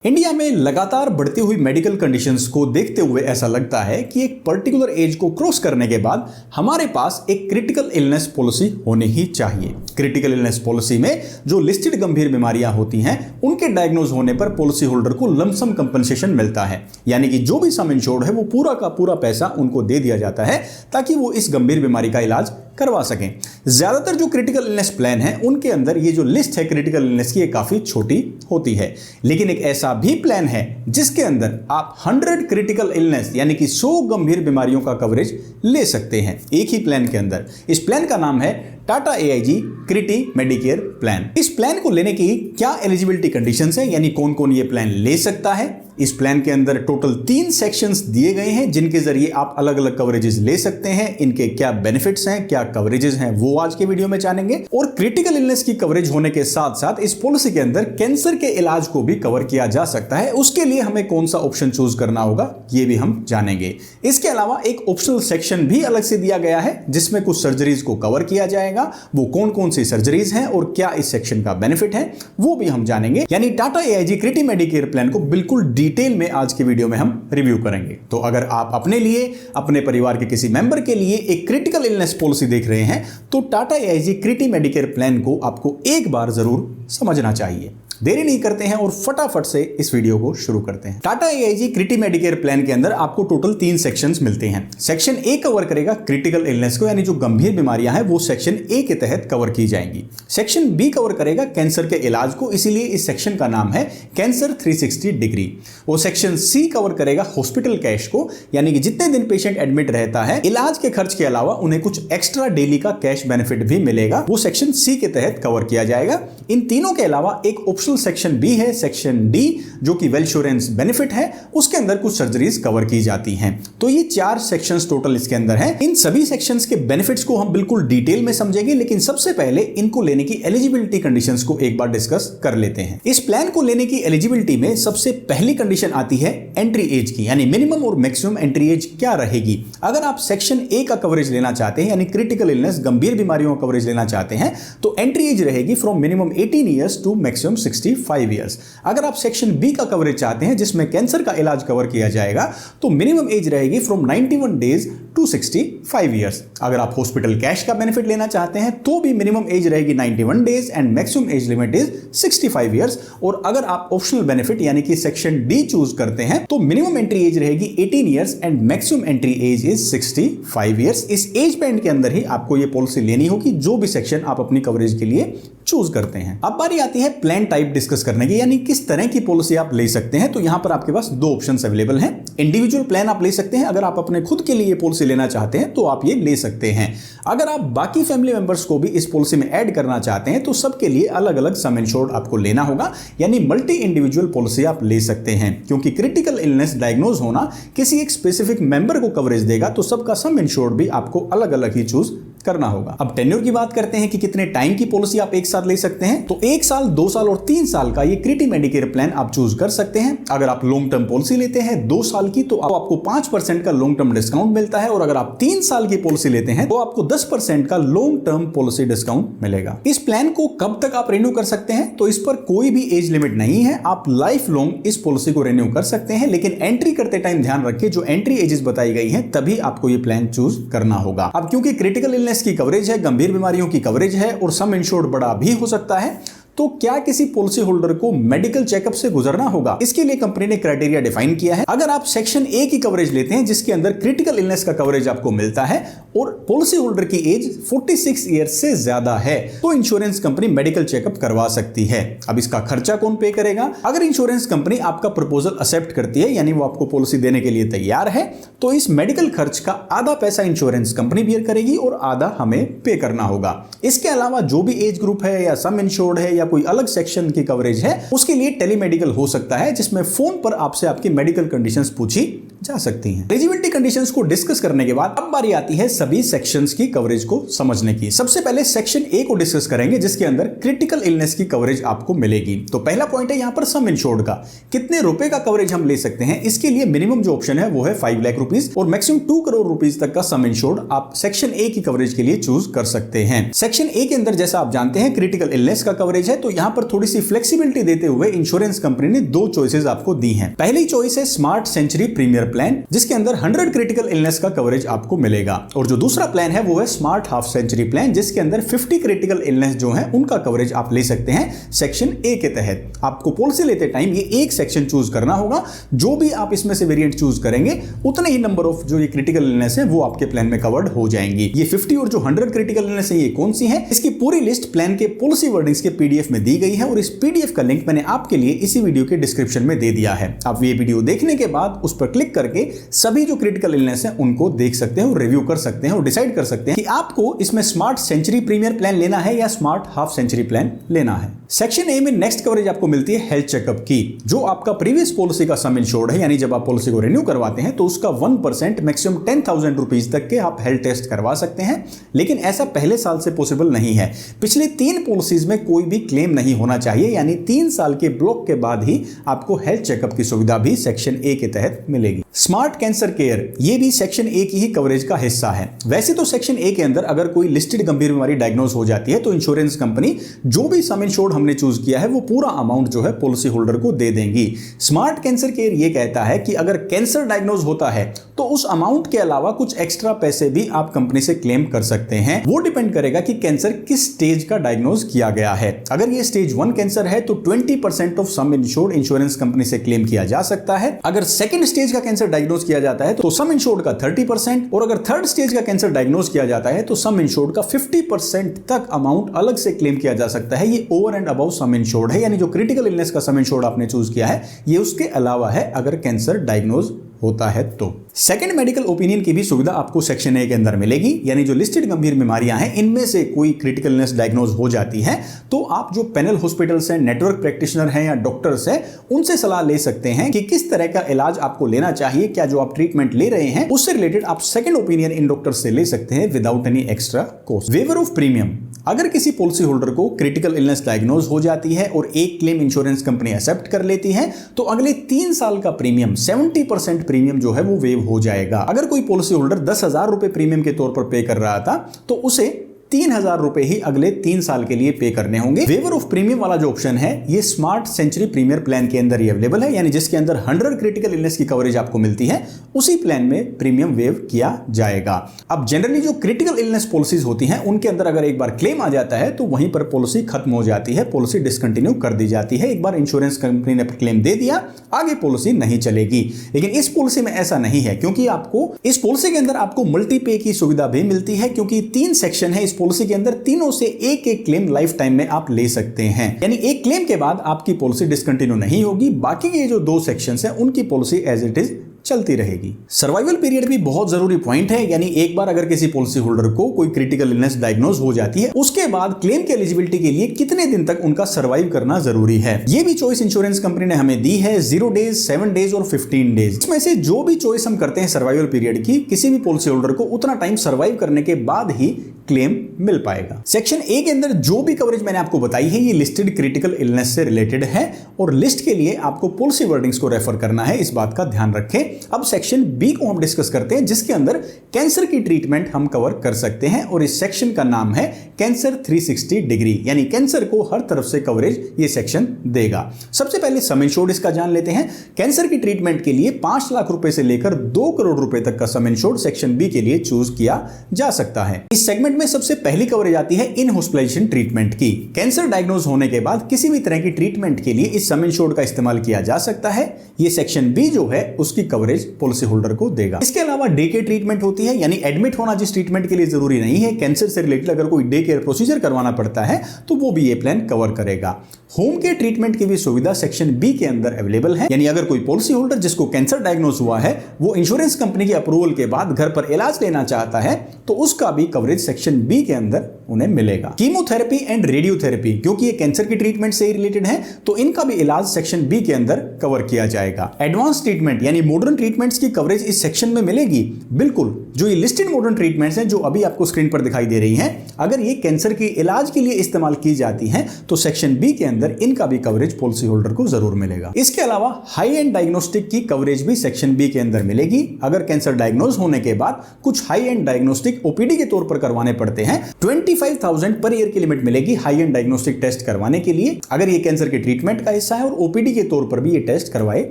India में लगातार बढ़ती हुई मेडिकल कंडीशंस को देखते हुए ऐसा लगता है कि एक पर्टिकुलर एज को क्रॉस करने के बाद हमारे पास एक क्रिटिकल इलनेस पॉलिसी होनी ही चाहिए। क्रिटिकल इलनेस पॉलिसी में जो लिस्टेड गंभीर बीमारियां होती हैं उनके डायग्नोज होने पर पॉलिसी होल्डर को लमसम कंपनसेशन मिलता है, यानी कि जो भी सम इंश्योर्ड है वो पूरा का पूरा पैसा उनको दे दिया जाता है ताकि वो इस गंभीर बीमारी का इलाज करवा सकें। ज्यादातर जो क्रिटिकल इलनेस प्लान है उनके अंदर ये जो लिस्ट है क्रिटिकल इलनेस की, ये काफी छोटी होती है, लेकिन एक ऐसा भी प्लान है जिसके अंदर आप 100 क्रिटिकल इलनेस यानी कि 100 गंभीर बीमारियों का कवरेज ले सकते हैं एक ही प्लान के अंदर। इस प्लान का नाम है टाटा AIG क्रिटी मेडिकेयर प्लान। इस प्लान को लेने की क्या एलिजिबिलिटी कंडीशंस है, यानी कौन कौन ये प्लान ले सकता है। इस प्लान के अंदर टोटल 3 सेक्शंस दिए गए हैं जिनके जरिए आप अलग अलग कवरेजेस ले सकते हैं। इनके क्या बेनिफिट्स हैं, क्या कवरेजेस हैं, वो आज के वीडियो में जानेंगे। और क्रिटिकल इलनेस की कवरेज होने के साथ साथ इस पॉलिसी के अंदर कैंसर के इलाज को भी कवर किया जा सकता है। उसके लिए हमें कौन सा ऑप्शन चूज करना होगा ये भी हम जानेंगे। इसके अलावा एक ऑप्शनल सेक्शन भी अलग से दिया गया है जिसमें कुछ सर्जरीज को कवर किया जाएगा। वो कौन कौन सी सर्जरीज हैं और क्या इस सेक्शन का बेनिफिट है वो भी हम जानेंगे। यानी टाटा AIG क्रिटी मेडिकेयर प्लान को बिल्कुल डिटेल में आज की वीडियो में हम रिव्यू करेंगे। तो अगर आप अपने लिए, अपने परिवार के किसी मेंबर के लिए एक क्रिटिकल इलनेस पॉलिसी देख रहे हैं तो टाटा AIG क्रिटी मेडिकेयर प्लान को आपको एक बार जरूर समझना चाहिए। देरी नहीं करते हैं और फटाफट से इस वीडियो को शुरू करते हैं। टाटा AIG क्रिटी मेडिकेयर प्लान के अंदर आपको टोटल 3 सेक्शंस मिलते हैं। सेक्शन A कवर करेगा क्रिटिकल इलनेस को, यानी जो गंभीर बीमारियां हैं वो सेक्शन A के तहत कवर की जाएंगी। सेक्शन B कवर करेगा कैंसर के इलाज को, इसीलिए इस सेक्शन का नाम है कैंसर 360 डिग्री। और सेक्शन C कवर करेगा हॉस्पिटल कैश को, यानी कि जितने दिन पेशेंट एडमिट रहता है इलाज के खर्च के अलावा उन्हें कुछ एक्स्ट्रा डेली का कैश बेनिफिट भी मिलेगा, वो सेक्शन C के तहत कवर किया जाएगा। इन तीनों के अलावा एक ऑप्शनल सेक्शन B है, सेक्शन D, जो कि वेल इंश्योरेंस बेनिफिट है, उसके अंदर कुछ सर्जरीज कवर की जाती हैं। तो ये 4 सेक्शंस टोटल इसके अंदर हैं। इन सभी सेक्शंस के बेनिफिट्स को हम बिल्कुल डिटेल में समझेंगे, लेकिन सबसे पहले इनको लेने की एलिजिबिलिटी कंडीशंस को एक बार डिस्कस कर लेते हैं। इस प्लान को लेने की एलिजिबिलिटी में सबसे पहली कंडीशन आती है एंट्री एज की, यानी मिनिमम और मैक्सिमम एंट्री एज क्या रहेगी। अगर आप सेक्शन A का कवरेज लेना चाहते हैं, यानी क्रिटिकल इलनेस गंभीर बीमारियों का कवरेज लेना चाहते हैं, तो एंट्री एज रहेगी from minimum 18 years to maximum 65 years. अगर आप सेक्शन B का कवरेज चाहते हैं जिसमें कैंसर का इलाज कवर किया जाएगा, तो मिनिमम एज रहेगी फ्रॉम 91 डेज टू 65 ईयर्स। अगर आप हॉस्पिटल कैश का बेनिफिट लेना चाहते हैं तो भी मिनिमम एज रहेगी 91 days and maximum age limit is 65 years. और अगर आप ऑप्शनल बेनिफिट यानी कि सेक्शन D चूज करते हैं तो मिनिमम एंट्री एज रहेगी 18 years and maximum entry age is 65 years. इस एज बैंड के अंदर ही आपको ये पॉलिसी लेनी होगी जो भी सेक्शन आप अपनी कवरेज के लिए चूज करते हैं। अब बारी आती है प्लान टाइप डिस्कस करने की, यानी किस तरह की पॉलिसी आप ले सकते हैं। तो यहां पर आपके पास 2 ऑप्शंस अवेलेबल हैं। इंडिविजुअल प्लान आप ले सकते हैं, अगर आप अपने खुद के लिए पॉलिसी लेना चाहते हैं तो आप ये ले सकते हैं। अगर आप बाकी फैमिली मेंबर्स को भी इस पॉलिसी में ऐड करना चाहते हैं तो सबके लिए अलग अलग सम इंश्योर्ड आपको लेना होगा, यानी मल्टी इंडिविजुअल पॉलिसी आप ले सकते हैं। क्योंकि क्रिटिकल इलनेस डायग्नोज होना किसी एक स्पेसिफिक मेंबर को कवरेज देगा, तो सबका सम इंश्योर्ड भी आपको अलग अलग ही चूज करना होगा। अब टेन्योर की बात करते हैं कि कितने टाइम की पॉलिसी आप एक साथ ले सकते हैं। तो 1 साल, 2 साल और 3 साल का ये क्रिटी मेडिकेयर प्लान आप चूज कर सकते हैं। अगर आप लॉन्ग टर्म पॉलिसी लेते हैं 2 साल की तो आपको 5% का लॉन्ग टर्म डिस्काउंट मिलता है, और अगर आप 3 साल की पॉलिसी लेते हैं तो आपको 10% का लॉन्ग टर्म पॉलिसी डिस्काउंट मिलेगा। इस प्लान को कब तक आप रिन्यू कर सकते हैं, तो इस पर कोई भी एज लिमिट नहीं है, आप लाइफ लॉन्ग इस पॉलिसी को रिन्यू कर सकते हैं। लेकिन एंट्री करते टाइम ध्यान रखिए जो एंट्री एजेस बताई गई है तभी आपको ये प्लान चूज करना होगा। अब क्योंकि क्रिटिकल इलनेस की कवरेज है, गंभीर बीमारियों की कवरेज है और सम इंश्योर्ड बड़ा भी हो सकता है, तो क्या किसी पॉलिसी होल्डर को मेडिकल चेकअप से गुजरना होगा। इसके लिए कंपनी ने क्राइटेरिया डिफाइन किया है। अगर आप सेक्शन A की कवरेज लेते हैं जिसके अंदर क्रिटिकल इलनेस का कवरेज आपको मिलता है और पॉलिसी होल्डर की एज 46 ईयर्स से ज्यादा है, तो इंश्योरेंस कंपनी मेडिकल चेकअप करवा सकती है। अब इसका खर्चा कौन पे करेगा। अगर इंश्योरेंस कंपनी आपका प्रपोजल एक्सेप्ट करती है, यानी वो आपको पॉलिसी देने के लिए तैयार है, तो इस मेडिकल खर्च का आधा पैसा इंश्योरेंस कंपनी बियर करेगी और आधा हमें पे करना होगा। इसके अलावा जो भी एज ग्रुप है या सम इंश्योर्ड है या कोई अलग सेक्शन की कवरेज है, उसके लिए टेलीमेडिकल हो सकता है जिसमें फोन पर आपसे आपकी मेडिकल कंडीशंस पूछी जा सकती हैं। एलिजिबिलिटी कंडीशंस को डिस्कस करने के बाद अब बारी आती है सभी सेक्शंस की कवरेज को समझने की। सबसे पहले सेक्शन A को डिस्कस करेंगे जिसके अंदर क्रिटिकल इलनेस की कवरेज आपको मिलेगी। तो पहला पॉइंट है यहां पर सम इंश्योर्ड का, कितने रुपए का कवरेज हम ले सकते हैं। इसके लिए मिनिमम जो ऑप्शन है वो है 5 लाख रुपीस और मैक्सिमम 2 करोड़ रुपीस तक का सम इंश्योर्ड आप सेक्शन A की कवरेज के लिए चूज कर सकते हैं। सेक्शन A के अंदर जैसा आप जानते हैं क्रिटिकल इलनेस का कवरेज है तो यहाँ पर थोड़ी सी फ्लेक्सिबिलिटी देते हुए इंश्योरेंस कंपनी ने दो चॉइसेस आपको दी हैं। पहली चॉइस है स्मार्ट सेंचुरी प्रीमियर प्लान, जिसके अंदर 100 क्रिटिकल इलनेस का कवरेज आपको मिलेगा, और जो दूसरा प्लान है वो है स्मार्ट हाफ सेंचुरी प्लान, जिसके अंदर 50 क्रिटिकल इलनेस जो है उनका कवरेज आप ले सकते हैं सेक्शन ए के तहत। आपको पॉलिसी लेते टाइम ये एक सेक्शन चूज करना होगा, जो भी आप इसमें से वेरिएंट चूज करेंगे उतने ही नंबर ऑफ जो ये क्रिटिकल इलनेस है वो आपके प्लान में कवर्ड हो जाएंगी। ये 50 और जो 100 क्रिटिकल इलनेस है ये कौन सी है, इसकी पूरी लिस्ट प्लान के पॉलिसी वर्डिंग्स के पीडीएफ में दी गई है, और इस पीडीएफ का लिंक मैंने आपके लिए इसी वीडियो के डिस्क्रिप्शन में दे दिया है। आप ये वीडियो देखने के बाद उस पर क्लिक करके सभी जो क्रिटिकल इलनेस है उनको देख सकते हैं और रिव्यू कर सकते हैं और डिसाइड कर सकते हैं कि आपको इसमें स्मार्ट सेंचुरी प्रीमियर प्लान लेना है या स्मार्ट हाफ सेंचुरी प्लान लेना है। सेक्शन ए में नेक्स्ट कवरेज आपको मिलती है हेल्थ चेकअप की, जो आपका प्रीवियस पॉलिसी का सम इंश्योर्ड है, यानी जब आप पॉलिसी को रिन्यू करवाते हैं तो उसका 1% मैक्सिमम 10,000 रुपीज तक के आप हेल्थ टेस्ट करवा सकते हैं, लेकिन ऐसा पहले साल से पॉसिबल नहीं है। पिछले 3 पॉलिसीज में कोई भी क्लेम नहीं होना चाहिए, यानी 3 साल के ब्लॉक के बाद ही आपको हेल्थ चेकअप की सुविधा भी सेक्शन ए के तहत मिलेगी। स्मार्ट कैंसर केयर, ये भी सेक्शन ए की ही कवरेज का हिस्सा है। वैसे तो सेक्शन ए के अंदर अगर कोई लिस्टेड गंभीर बीमारी डायग्नोज हो जाती है तो इंश्योरेंस कंपनी जो भी सम इंश्योर्ड हमने चूज किया है वो पूरा अमाउंट जो है पॉलिसी होल्डर को दे देंगी। स्मार्ट कैंसर केयर ये कहता है कि अगर कैंसर डायग्नोज होता है तो उस अमाउंट के अलावा कुछ एक्स्ट्रा पैसे भी आप कंपनी से क्लेम कर सकते हैं। वो डिपेंड करेगा कि कैंसर किस स्टेज का डायग्नोज किया गया है। अगर ये स्टेज 1 कैंसर है तो 20% of some insured insurance company से क्लेम किया जा सकता है। अगर सेकंड स्टेज का कैंसर डायग्नोज किया जाता है तो सम इंश्योर्ड का 30%, और अगर थर्ड स्टेज का कैंसर डायग्नोज किया जाता है तो सम इंश्योर्ड का 50% तक अमाउंट अलग से क्लेम किया जा सकता है। ये over and above some insured है, यानी जो क्रिटिकल इलनेस का सम इंश्योर्ड आपने चूज किया है ये उसके अलावा है अगर कैंसर डायग्नोज होता है तो। सेकंड मेडिकल ओपिनियन की भी सुविधा आपको सेक्शन ए के अंदर मिलेगी, यानी जो लिस्टेड गंभीर बीमारियां हैं इनमें से कोई क्रिटिकल इलनेस डायग्नोज हो जाती है तो आप जो पैनल हॉस्पिटल्स हैं, नेटवर्क प्रैक्टिशनर हैं या डॉक्टर्स हैं, उनसे सलाह ले सकते हैं कि किस तरह का इलाज आपको लेना चाहिए। क्या जो आप ट्रीटमेंट ले रहे हैं उससे रिलेटेड आप सेकंड ओपिनियन इन डॉक्टर से ले सकते हैं without any extra cost. Waiver of premium, अगर किसी पॉलिसी होल्डर को क्रिटिकल इलनेस डायग्नोज हो जाती है और एक क्लेम इंश्योरेंस कंपनी एक्सेप्ट कर लेती है तो अगले 3 साल का प्रीमियम 70% प्रीमियम जो है वो वेव हो जाएगा। अगर कोई पॉलिसी होल्डर 10,000 रुपए प्रीमियम के तौर पर पे कर रहा था तो उसे 3,000 रुपए ही अगले 3 साल के लिए पे करने होंगे। वेवर ऑफ प्रीमियम वाला जो ऑप्शन है ये स्मार्ट सेंचुरी प्रीमियर प्लान के अंदर ही अवेलेबल है, यानी जिसके अंदर 100 क्रिटिकल इलनेस की कवरेज आपको मिलती है उसी प्लान में प्रीमियम वेव किया जाएगा। अब जनरली जो क्रिटिकल इलनेस पॉलिसीज होती हैं उनके अंदर अगर एक बार क्लेम आ जाता है तो वहीं पर पॉलिसी खत्म हो जाती है, पॉलिसी डिसकंटिन्यू कर दी जाती है। एक बार इंश्योरेंस कंपनी ने क्लेम दे दिया, आगे पॉलिसी नहीं चलेगी। लेकिन इस पॉलिसी में ऐसा नहीं है, क्योंकि आपको इस पॉलिसी के अंदर आपको मल्टी पे की सुविधा भी मिलती है, क्योंकि 3 सेक्शन है इस पॉलिसी के अंदर, तीनों से एक एक क्लेम लाइफ टाइम में आप ले सकते हैं, यानी एक क्लेम के बाद आपकी पॉलिसी डिसकंटिन्यू नहीं होगी। बाकी के जो 2 सेक्शंस हैं उनकी पॉलिसी एज इट इज चलती रहेगी। सर्वाइवल पीरियड भी बहुत जरूरी पॉइंट है, यानी एक बार अगर किसी पॉलिसी होल्डर को कोई क्रिटिकल इलनेस डायग्नोज हो जाती है उसके बाद क्लेम की एलिजिबिलिटी के लिए कितने दिन तक उनका सर्वाइव करना जरूरी है, ये भी चॉइस इंश्योरेंस कंपनी ने हमें दी है। 0 डेज, 7 डेज और 15 डेज। इसमें से जो भी चॉइस हम करते हैं सर्वाइवल पीरियड की, किसी भी पॉलिसी होल्डर को उतना टाइम सर्वाइव करने के बाद ही क्लेम मिल पाएगा। सेक्शन ए के अंदर जो भी कवरेज मैंने आपको बताई है ये लिस्टेड क्रिटिकल इलनेस से रिलेटेड है, और लिस्ट के लिए आपको पॉलिसी वर्डिंग्स को रेफर करना है, इस बात का ध्यान रखें। अब सेक्शन बी को हम डिस्कस करते हैं, जिसके अंदर कैंसर की ट्रीटमेंट हम कवर कर सकते हैं, और इस सेक्शन का नाम है कैंसर 360 डिग्री, यानी कैंसर को हर तरफ से कवरेज ये सेक्शन देगा। सबसे पहले सम इंश्योर्ड इसका जान लेते हैं। कैंसर की ट्रीटमेंट के लिए 5 लाख रुपए से लेकर 2 करोड़ रुपए तक का सम इंश्योर्ड सेक्शन बी के लिए चूज किया जा सकता है। इस सेगमेंट में सबसे पहली कवरेज आती है इन हॉस्पिटलाइजेशन ट्रीटमेंट की। कैंसर डायग्नोज होने के बाद किसी भी तरह की ट्रीटमेंट के लिए इस सम इंश्योर्ड का इस्तेमाल किया जा सकता है। ये सेक्शन बी जो है उसकी कवरेज पॉलिसी होल्डर को देगा। इसके अलावा डे केयर ट्रीटमेंट होती है, यानी एडमिट होना जिस ट्रीटमेंट के लिए जरूरी नहीं है, कैंसर से रिलेटेड अगर कोई डे केयर प्रोसीजर करवाना पड़ता है तो वो भी ये प्लान कवर करेगा। होम केयर ट्रीटमेंट की भी सुविधा सेक्शन बी के अंदर अवेलेबल है, यानी अगर कोई पॉलिसी होल्डर जिसको कैंसर डायग्नोज हुआ है वो इंश्योरेंस कंपनी के अप्रूवल के बाद घर पर इलाज लेना चाहता है तो उसका भी कवरेज सेक्शन बी के अंदर उन्हें मिलेगा। कीमोथेरेपी एंड रेडियोथेरेपी, क्योंकि ये कैंसर की ट्रीटमेंट से ही रिलेटेड है तो इनका भी इलाज सेक्शन बी के अंदर कवर किया जाएगा। एडवांस ट्रीटमेंट यानी मॉडर्न ट्रीटमेंट्स की कवरेज इस सेक्शन में मिलेगी। बिल्कुल, जो ये लिस्टेड मॉडर्न ट्रीटमेंट्स हैं जो अभी आपको स्क्रीन पर दिखाई दे रही हैं, अगर ये कैंसर के इलाज के लिए इस्तेमाल की जाती हैं तो सेक्शन बी के अंदर इनका भी कवरेज पॉलिसी होल्डर को जरूर मिलेगा। इसके अलावा हाई एंड डायग्नोस्टिक की कवरेज भी सेक्शन बी के अंदर मिलेगी। अगर कैंसर डायग्नोज होने के बाद कुछ हाई एंड डायग्नोस्टिक ओपीडी के तौर पर करवाने पड़ते हैं, 25 25,000 पर ईयर की लिमिट मिलेगी हाई एंड डायग्नोस्टिक टेस्ट करवाने के लिए, अगर ये कैंसर के ट्रीटमेंट का हिस्सा है, और ओपीडी के तौर पर भी ये टेस्ट करवाए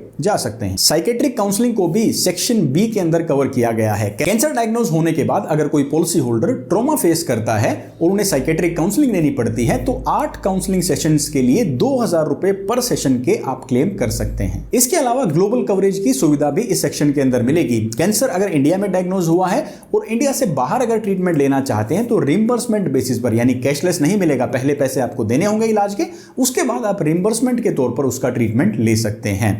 जा सकते हैं। साइकेट्रिक काउंसलिंग को भी सेक्शन बी के अंदर कवर किया गया है। कैंसर डायग्नोज होने के बाद अगर कोई पॉलिसी होल्डर ट्रॉमा फेस करता है और उन्हें साइकेट्रिक काउंसलिंग लेनी पड़ती है तो 8 काउंसलिंग सेशंस के लिए 2,000 रुपए पर सेशन के आप क्लेम कर सकते हैं। इसके अलावा ग्लोबल कवरेज की सुविधा भी इस सेक्शन के अंदर मिलेगी। कैंसर अगर इंडिया में डायग्नोज हुआ है और इंडिया से बाहर अगर ट्रीटमेंट लेना चाहते हैं तो रिम्बर्समेंट बेसिस पर, यानी कैशलेस नहीं मिलेगा, पहले पैसे आपको देने होंगे इलाज के, उसके बाद आप रिम्बर्समेंट के तौर पर उसका ट्रीटमेंट ले सकते हैं।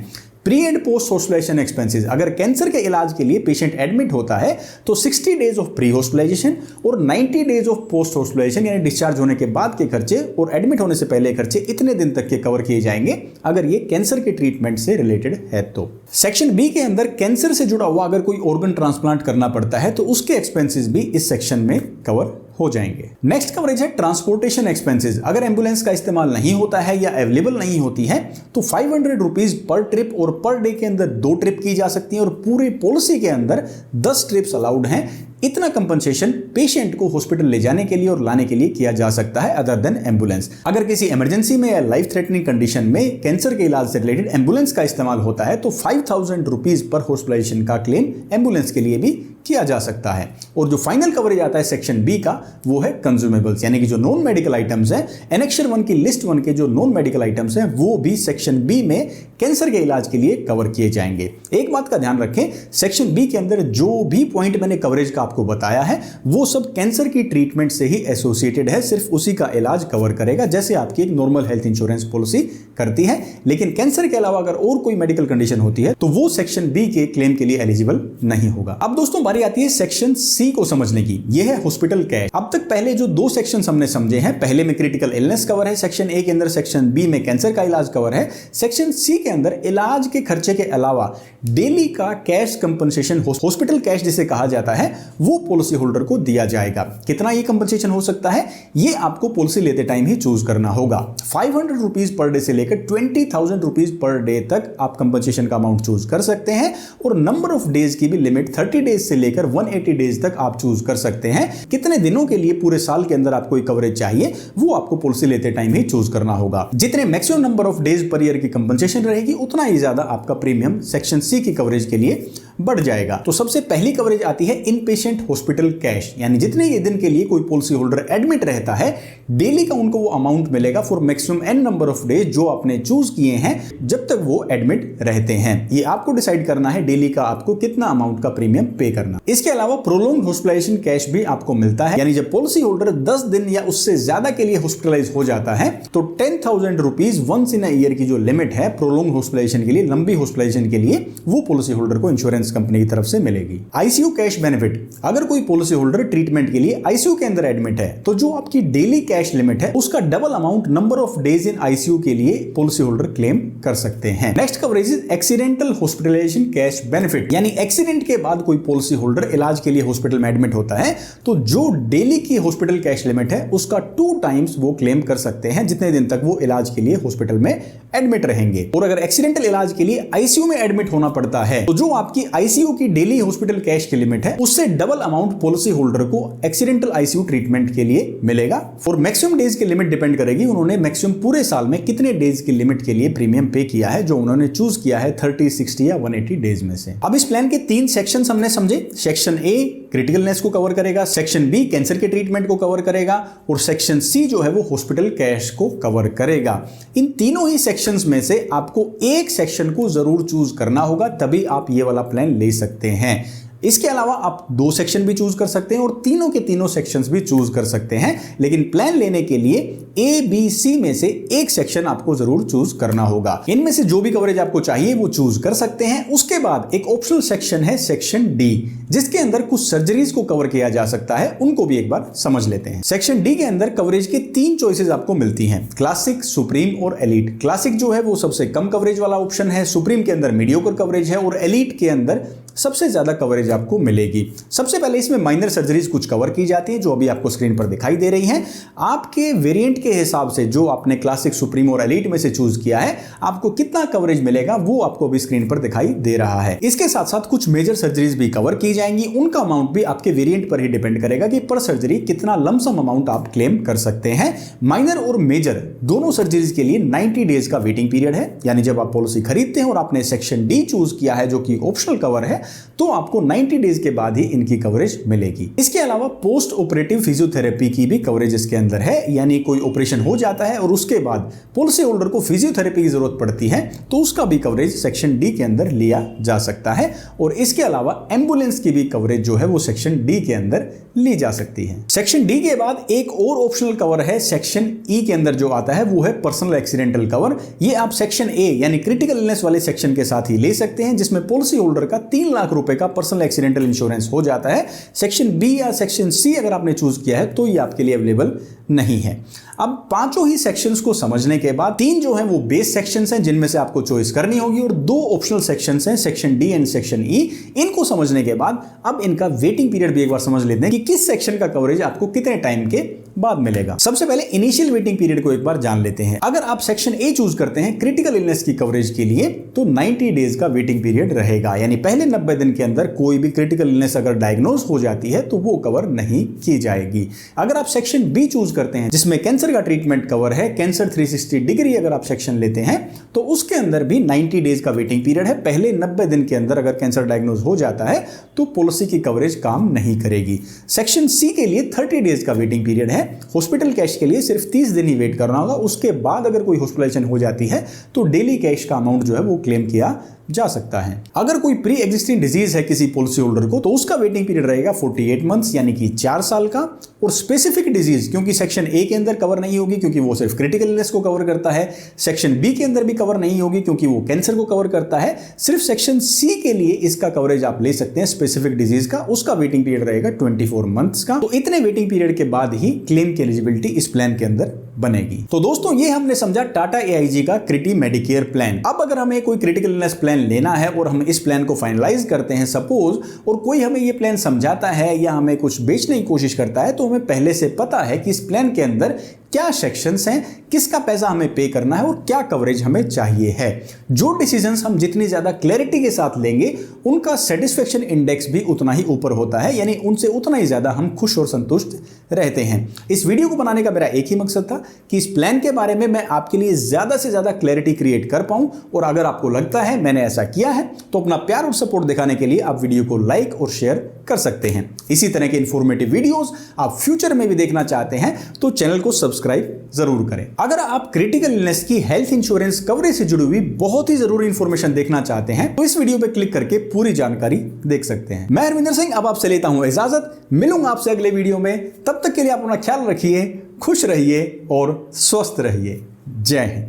Pre and post hospitalisation expenses, अगर कैंसर के इलाज के लिए पेशेंट एडमिट होता है तो 60 डेज ऑफ प्री हॉस्पिटलाइजेशन और 90 डेज ऑफ पोस्ट हॉस्पिटलाइजेशन यानी डिस्चार्ज होने के बाद के खर्चे और एडमिट होने से पहले खर्चे इतने दिन तक के कवर किए जाएंगे अगर ये कैंसर के ट्रीटमेंट से रिलेटेड है तो। सेक्शन बी के अंदर कैंसर से जुड़ा हुआ अगर कोई ऑर्गन ट्रांसप्लांट करना पड़ता है तो उसके एक्सपेंसेस भी इस सेक्शन में कवर हो जाएंगे। नेक्स्ट कवरेज है ट्रांसपोर्टेशन एक्सपेंसेस। अगर एम्बुलेंस का इस्तेमाल नहीं होता है या अवेलेबल नहीं होती है तो 500 रुपीज पर ट्रिप और पर डे के अंदर 2 ट्रिप की जा सकती है और पूरी पॉलिसी के अंदर 10 ट्रिप्स अलाउड हैं। इतना कंपनसेशन पेशेंट को हॉस्पिटल ले जाने के लिए और लाने के लिए किया जा सकता है अदर देन एम्बुलेंस। अगर किसी इमरजेंसी में या लाइफ थ्रेटनिंग कंडीशन में कैंसर के इलाज से रिलेटेड एम्बुलेंस का इस्तेमाल होता है तो 5,000 रुपीज पर हॉस्पिटलाइजेशन का क्लेम एम्बुलेंस के लिए भी किया जा सकता है। और जो फाइनल कवरेज आता है सेक्शन बी का वो है कंज्यूमेबल्स, यानी कि जो नॉन मेडिकल आइटम्स हैं। एनेक्सर 1 की लिस्ट 1 के जो नॉन मेडिकल आइटम्स हैं वो भी सेक्शन बी में कैंसर के इलाज के लिए कवर किए जाएंगे। एक बात का ध्यान रखें, सेक्शन बी के अंदर जो भी पॉइंट मैंने कवरेज का आपको बताया है वो सब कैंसर की ट्रीटमेंट से ही एसोसिएटेड है, सिर्फ उसी का इलाज कवर करेगा जैसे आपकी एक नॉर्मल हेल्थ इंश्योरेंस पॉलिसी करती है। लेकिन कैंसर के अलावा अगर और कोई मेडिकल कंडीशन होती है तो वो सेक्शन बी के क्लेम के लिए एलिजिबल नहीं होगा। अब दोस्तों बारी आती है सेक्शन सी को समझने की, यह है हॉस्पिटल कैश। अब तक पहले जो 2 सेक्शन हमने समझे हैं, पहले में क्रिटिकल इलनेस कवर है सेक्शन ए के अंदर, सेक्शन बी में कैंसर का इलाज कवर है। सेक्शन सी के अंदर इलाज के खर्चे के अलावा डेली का कैश कंपनसेशन, हॉस्पिटल कैश जिसे कहा जाता है, वो पॉलिसी होल्डर को दिया जाएगा। कितना ये कंपनसेशन हो सकता है ये आपको पॉलिसी लेते टाइम ही चूज करना होगा। 500 रुपीज पर डे से लेकर 20,000 रुपीज पर डे तक आप कंपनसेशन का अमाउंट चूज कर सकते हैं और नंबर ऑफ डेज की भी लिमिट 30 डेज से लेकर 180 डेज तक आप चूज कर सकते हैं। कितने दिनों के लिए पूरे साल के अंदर आपको कवरेज चाहिए वो आपको पॉलिसी लेते टाइम ही चूज करना होगा। जितने maximum number of days per year की कंपनसेशन रहेगी उतना ही ज्यादा आपका प्रीमियम सेक्शन सी की कवरेज के लिए बढ़ जाएगा। तो सबसे पहली कवरेज आती है इन पेशेंट हॉस्पिटल कैश, यानी जितने ये दिन के लिए कोई पॉलिसी होल्डर एडमिट रहता है डेली का उनको वो अमाउंट मिलेगा for maximum n number of days जो आपने चूज किए हैं जब तक वो एडमिट रहते हैं। ये आपको डिसाइड करना है डेली का आपको कितना अमाउंट का प्रीमियम पे करना। इसके अलावा प्रोलॉन्ग हॉस्पिटलाइजेशन कैश भी आपको मिलता है, यानी जब पॉलिसी होल्डर 10 दिन या उससे ज्यादा के लिए हॉस्पिटलाइज हो जाता है तो 10,000 rupees once in a year की जो लिमिट है प्रोलॉन्ग हॉस्पिटलाइजेशन के लिए, लंबी हॉस्पिटलाइजेशन के लिए, वो पॉलिसी होल्डर को इंश्योरेंस कंपनी की तरफ से मिलेगी। आईसीयू कैश बेनिफिट, अगर कोई पॉलिसी होल्डर ट्रीटमेंट के लिए आईसीयू के अंदर एडमिट है तो जो आपकी डेली कैश लिमिट है उसका double amount number of days in ICU के लिए पॉलिसी होल्डर क्लेम कर सकते हैं। Next coverage is accidental hospitalisation cash benefit, यानी एक्सीडेंट के बाद कोई पॉलिसी होल्डर इलाज के लिए हॉस्पिटल में एडमिट होता है तो जो डेली की हॉस्पिटल कैश लिमिट है उसका 2 टाइम्स वो क्लेम कर सकते हैं जितने दिन तक वो इलाज के लिए हॉस्पिटल में एडमिट रहेंगे। और अगर एक्सीडेंटल इलाज के लिए आईसीयू में एडमिट होना पड़ता है तो जो आपकी आईसीयू की डेली हॉस्पिटल कैश की लिमिट है उससे डबल अमाउंट पॉलिसी होल्डर को एक्सीडेंटल आईसीयू ट्रीटमेंट के लिए मिलेगा। और मैक्सिमम डेज की लिमिट डिपेंड करेगी उन्होंने मैक्सिमम पूरे साल में कितने डेज की लिमिट के लिए प्रीमियम पे किया है जो उन्होंने चूज किया है 30, 60 या 180 डेज में से। अब इस प्लान के 3 सेक्शन हमने समझे। सेक्शन ए क्रिटिकलनेस को कवर करेगा, सेक्शन बी कैंसर के ट्रीटमेंट को कवर करेगा और सेक्शन सी जो है वो हॉस्पिटल कैश को कवर करेगा। इन तीनों ही सेक्शंस में से आपको एक सेक्शन को जरूर चूज करना होगा तभी आप ये वाला प्लान ले सकते हैं। इसके अलावा आप 2 सेक्शन भी चूज कर सकते हैं और तीनों के तीनों सेक्शंस भी चूज कर सकते हैं, लेकिन प्लान लेने के लिए ए बी सी में से एक सेक्शन आपको जरूर चूज करना होगा। इनमें से जो भी कवरेज आपको चाहिए वो चूज कर सकते हैं। उसके बाद एक ऑप्शनल सेक्शन है सेक्शन डी जिसके अंदर कुछ सर्जरीज को कवर किया जा सकता है, उनको भी एक बार समझ लेते हैं। सेक्शन डी के अंदर कवरेज के 3 चॉइसेस आपको मिलती हैं, क्लासिक, सुप्रीम और एलीट। क्लासिक जो है वो सबसे कम कवरेज वाला ऑप्शन है, सुप्रीम के अंदर मीडियोकर कवरेज है और एलीट के अंदर सबसे ज्यादा कवरेज आपको मिलेगी। सबसे पहले इसमें माइनर सर्जरीज कुछ कवर की जाती हैं जो अभी आपको स्क्रीन पर दिखाई दे रही हैं। आपके वेरिएंट के हिसाब से जो आपने क्लासिक, सुप्रीम और एलीट में से चूज किया है, आपको कितना कवरेज मिलेगा वो आपको अभी स्क्रीन पर दिखाई दे रहा है। इसके साथ साथ कुछ मेजर सर्जरीज भी कवर की जाएंगी। उनका अमाउंट भी आपके वेरिएंट पर ही डिपेंड करेगा कि पर सर्जरी कितना लमसम अमाउंट आप क्लेम कर सकते हैं। माइनर और मेजर दोनों सर्जरीज के लिए 90 डेज का वेटिंग पीरियड है, यानी जब आप पॉलिसी खरीदते हैं और आपने सेक्शन डी चूज किया है जो कि ऑप्शनल कवर है, तो आपको 90 डेज के बाद ही इनकी कवरेज मिलेगी। इसके अलावा पोस्ट ऑपरेटिव फिजियोथेरेपी की भी कवरेज इसके अंदर है, यानी कोई ऑपरेशन हो जाता है और उसके बाद पॉलिसी होल्डर को फिजियोथेरेपी की जरूरत पड़ती है तो उसका भी कवरेज सेक्शन डी के अंदर लिया जा सकता है। और इसके अलावा एम्बुलेंस की भी कवरेज जो है वो सेक्शन डी के अंदर ली जा सकती है। सेक्शन डी के बाद एक और ऑप्शनल कवर है सेक्शन ई के अंदर जो आता है, वो है पर्सनल एक्सीडेंटल कवर। ये आप सेक्शन ए यानी क्रिटिकल इलनेस वाले सेक्शन के साथ ही ले सकते हैं, जिसमें पॉलिसी होल्डर का 3 लाख रुपए का पर्सनल एक्सीडेंटल इंश्योरेंस हो जाता है। सेक्शन बी या सेक्शन सी अगर आपने चूज किया है तो ये आपके लिए अवेलेबल नहीं है। अब पांचों ही सेक्शंस को समझने के बाद 3 जो हैं वो बेस सेक्शंस हैं जिनमें से आपको चॉइस करनी होगी, और 2 ऑप्शनल सेक्शंस हैं section D and section E. इनको समझने के बाद अब इनका वेटिंग पीरियड भी एक बार समझ लेते हैं कि किस सेक्शन का कवरेज आपको कितने टाइम के बाद मिलेगा। सबसे पहले इनिशियल वेटिंग पीरियड को एक बार जान लेते हैं। अगर आप सेक्शन ए चूज करते हैं क्रिटिकल इलनेस की कवरेज के लिए तो 90 डेज का वेटिंग पीरियड रहेगा, यानी पहले 90 दिन के अंदर कोई भी क्रिटिकल इलनेस अगर डायग्नोज हो जाती है तो वो कवर नहीं की जाएगी। अगर आप सेक्शन बी चूज करते हैं जिसमें कैंसर का ट्रीटमेंट कवर है, कैंसर 360 डिग्री अगर आप सेक्शन लेते हैं तो उसके अंदर भी 90 डेज का वेटिंग पीरियड है। पहले 90 दिन के अंदर अगर कैंसर डायग्नोज हो जाता है तो पॉलिसी की कवरेज काम नहीं करेगी। सेक्शन सी के लिए 30 डेज का वेटिंग पीरियड है। हॉस्पिटल कैश के लिए सिर्फ 30 दिन ही वेट करना होगा। उसके बाद अगर कोई हॉस्पिटलाइजेशन हो जाती है तो डेली कैश का अमाउंट जो है वो क्लेम किया जा सकता है। अगर कोई प्री एग्जिस्टिंग डिजीज है किसी पॉलिसी होल्डर को तो उसका वेटिंग पीरियड रहेगा 48 मंथ्स यानी कि 4 साल का। और स्पेसिफिक डिजीज क्योंकि सेक्शन ए के अंदर कवर नहीं होगी क्योंकि वो सिर्फ क्रिटिकल इलनेस को कवर करता है, सेक्शन बी के अंदर भी कवर नहीं होगी क्योंकि वो कैंसर को कवर करता है, सिर्फ सेक्शन सी के लिए इसका कवरेज आप ले सकते हैं स्पेसिफिक डिजीज का। उसका वेटिंग पीरियड रहेगा 24 मंथ्स का। तो इतने वेटिंग पीरियड के बाद ही क्लेम की एलिजिबिलिटी इस प्लान के अंदर बनेगी। तो दोस्तों ये हमने समझा टाटा एआईजी का क्रिटी मेडिकेयर प्लान। अब अगर हमें कोई क्रिटिकल इलनेस प्लान लेना है और हम इस प्लान को फाइनलाइज करते हैं सपोज, और कोई हमें ये प्लान समझाता है या हमें कुछ बेचने की कोशिश करता है, तो हमें पहले से पता है कि इस प्लान के अंदर क्या सेक्शंस हैं, किसका पैसा हमें पे करना है और क्या कवरेज हमें चाहिए है। जो डिसीजंस हम जितनी ज्यादा क्लैरिटी के साथ लेंगे उनका सेटिस्फेक्शन इंडेक्स भी उतना ही ऊपर होता है, यानी उनसे उतना ही ज्यादा हम खुश और संतुष्ट रहते हैं। इस वीडियो को बनाने का मेरा एक ही मकसद था कि इस प्लान के बारे में मैं आपके लिए ज्यादा से ज्यादा क्लैरिटी क्रिएट कर पाऊं, और अगर आपको लगता है मैंने ऐसा किया है तो अपना प्यार और सपोर्ट दिखाने के लिए आप वीडियो को लाइक और शेयर कर सकते हैं। इसी तरह के इंफॉर्मेटिव वीडियोस आप फ्यूचर में भी देखना चाहते हैं तो चैनल को सब्सक्राइब जरूर करें। अगर आप क्रिटिकल इलनेस की हेल्थ इंश्योरेंस कवरेज से जुड़ी हुई बहुत ही जरूरी इंफॉर्मेशन देखना चाहते हैं तो इस वीडियो पे क्लिक करके पूरी जानकारी देख सकते हैं। मैं हरविंदर सिंह अब आपसे लेता हूं इजाजत। मिलूंगा आपसे अगले वीडियो में, तब तक के लिए आप अपना ख्याल रखिए, खुश रहिए और स्वस्थ रहिए। जय हिंद।